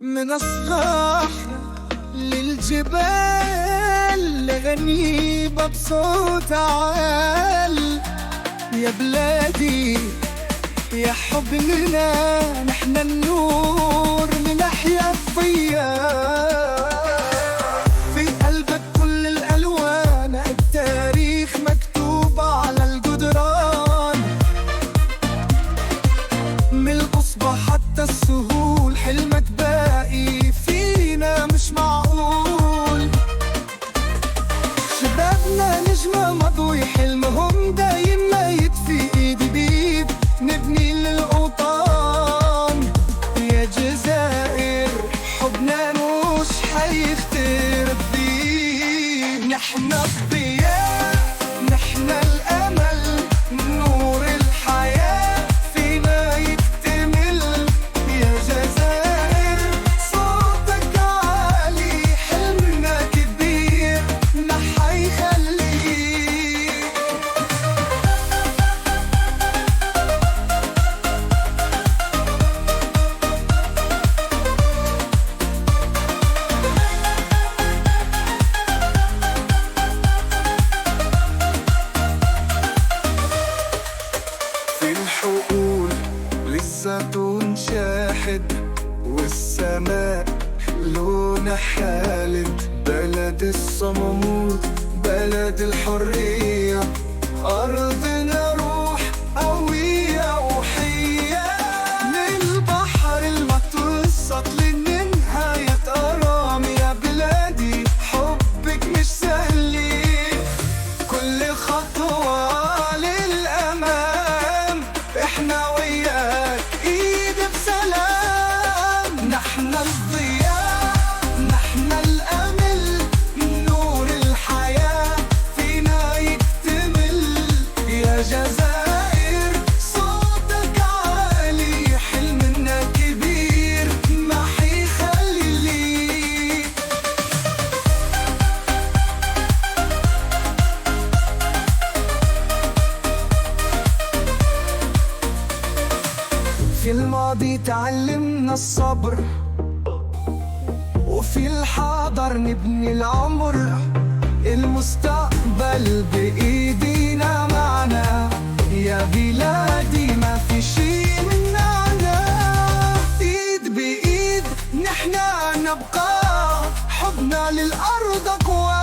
من الصباح للجبال غنيبة بصوت عال. يا بلادي يا حبنا نحن النور من أحيا الضياء. في قلبك كل الألوان، التاريخ مكتوب على الجدران. من القصبة حتى السهول حلمك باقي فينا مش معقول. شبابنا نجمة مضوي حلمهم دايم ما يطفي، ايد بيد نبني للأوطان. يا جزائر حبنا مش حيخترب بيه. نحن الضياء نحن الأمل، نور الحياة فينا يكتمل. يا جزائر صوتك عالي حلمنا كبير ما حيخليه. في الحقول للزيتون شاحد، والسماء لونها خالد. بلد الصمود بلد الحرية، أرضنا روح قوية وحية. من البحر المتوسط للنهاية أرام. يا بلادي حبك مش سهل، كل خطوة للأمام احنا وياك ايد بسلام. نحن الضياء نحن الأمل، نور الحياة فينا يكتمل. يا جزائر صوتك عالي حلمنا كبير ما حيخليه. في الماضي تعلمنا الصبر، وفي الحاضر نبني العمر. المستقبل بإيدينا معنا، يا بلادي ما في شي منعنا. إيد بإيد نحنا نبقى، حبنا للأرض أقوى.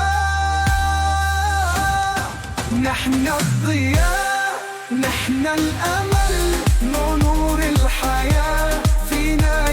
نحن الضياء نحن الأمل، نور الحياة فينا